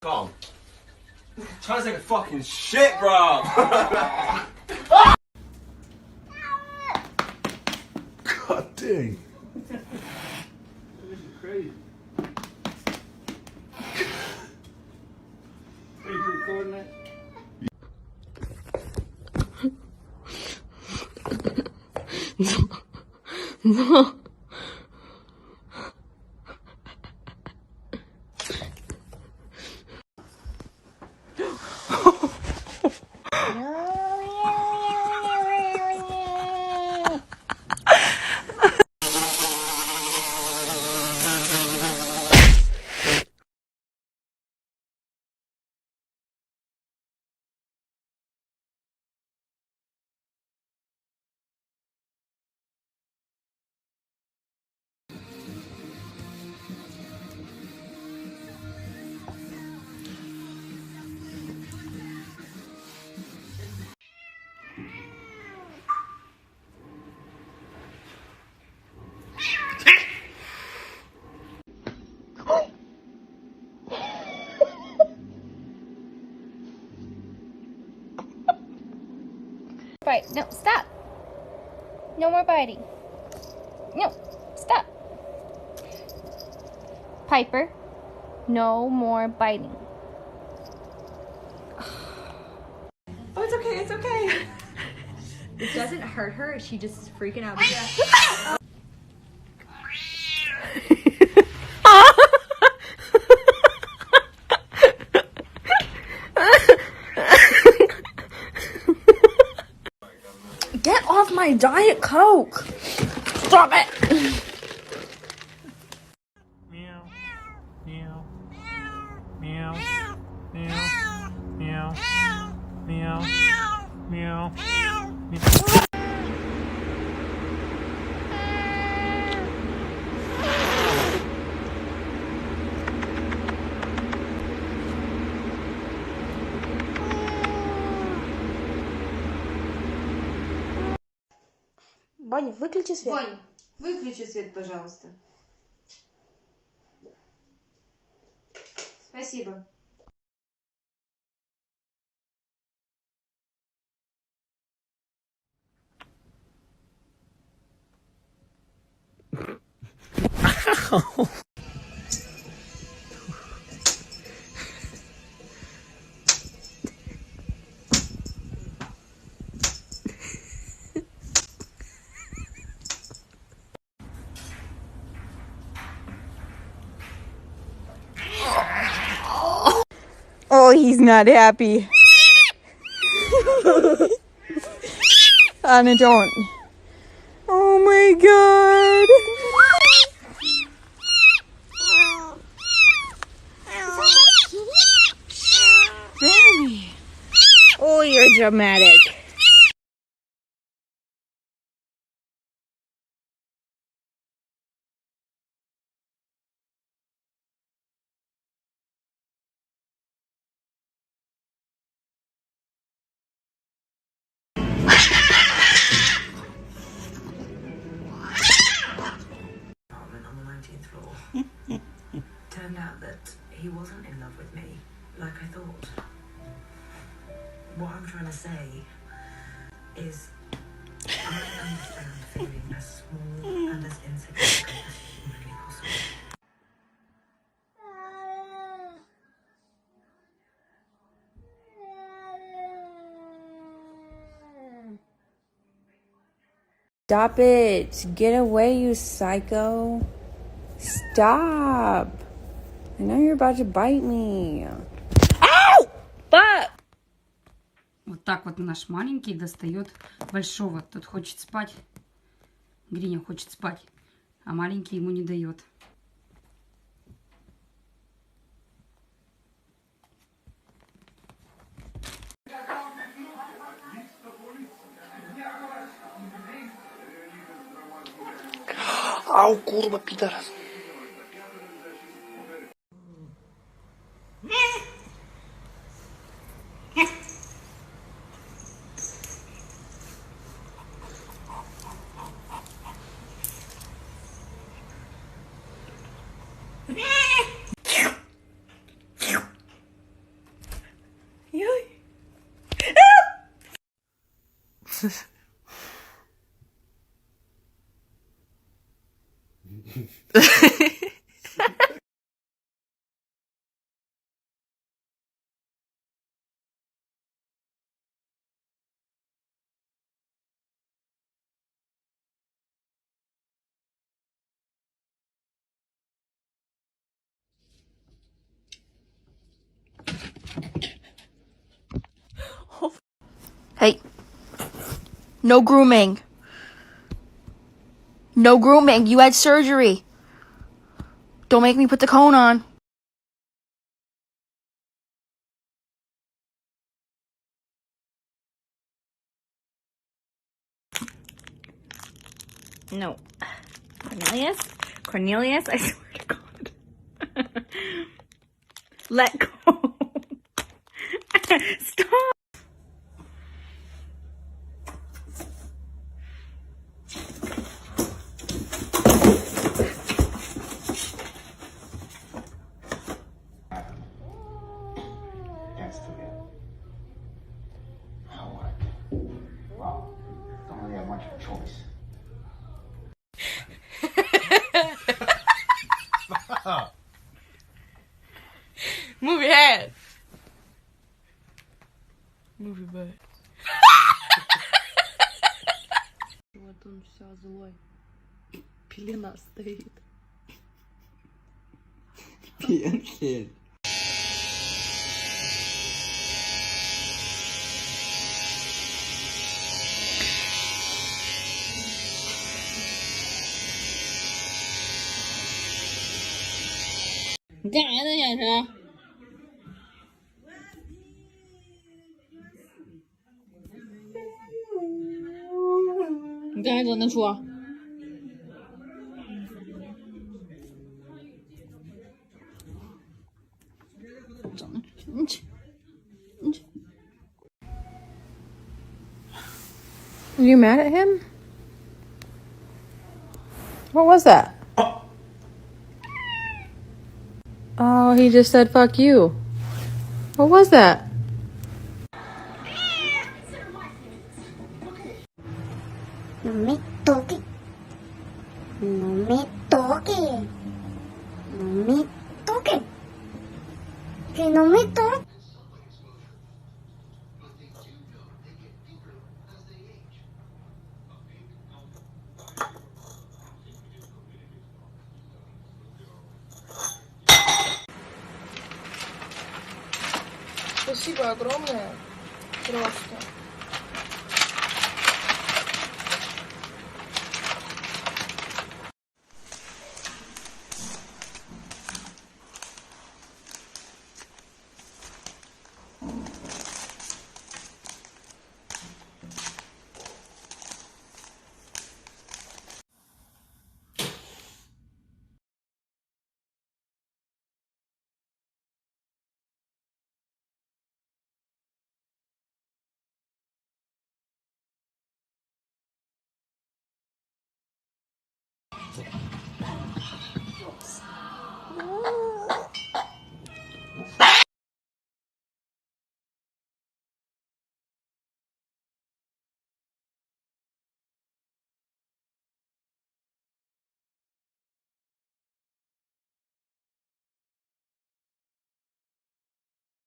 Calm. I'm trying to take a fucking shit, bro. God dang. This is crazy. Are you recording that? No. Bite. No, stop. No more biting. No, stop. Piper, no more biting. Oh, it's okay, it's okay. It doesn't hurt her, she just is freaking out. Get off my Diet Coke! Stop it! Meow. Meow. Meow. Meow. Meow. Meow. Meow. Вань, выключи свет. Вань, выключи свет, пожалуйста. Спасибо. Oh, he's not happy. Anna, don't. Oh my god. Baby. Oh, you're dramatic. On the 19th floor. Turned out that he wasn't in love with me, like I thought. What I'm trying to say is I understand feeling as small and as insignificant as humanly possible. Stop it. Get away, you psycho. Stop. I know you're about to bite me. Ow! Fuck! Вот так вот наш маленький достает большого. Тот хочет спать. Гриня хочет спать, а маленький ему не дает. Ау, курва, пидорас. Hey. No grooming. No grooming. You had surgery. Don't make me put the cone on. No. Cornelius? Cornelius? I swear to God. Let go. Stop. That's too good. Howard. Well, don't really have much of a choice. Move your head. Move your butt. Вот он все злой. Пелена стоит. Пенхель.你干啥呢，小陈？你刚才怎么能说？Are you mad at him? What was that? Oh, he just said fuck you. What was that? No me toque. No me toque. No me toque. Que no me toque. Спасибо огромное. Просто.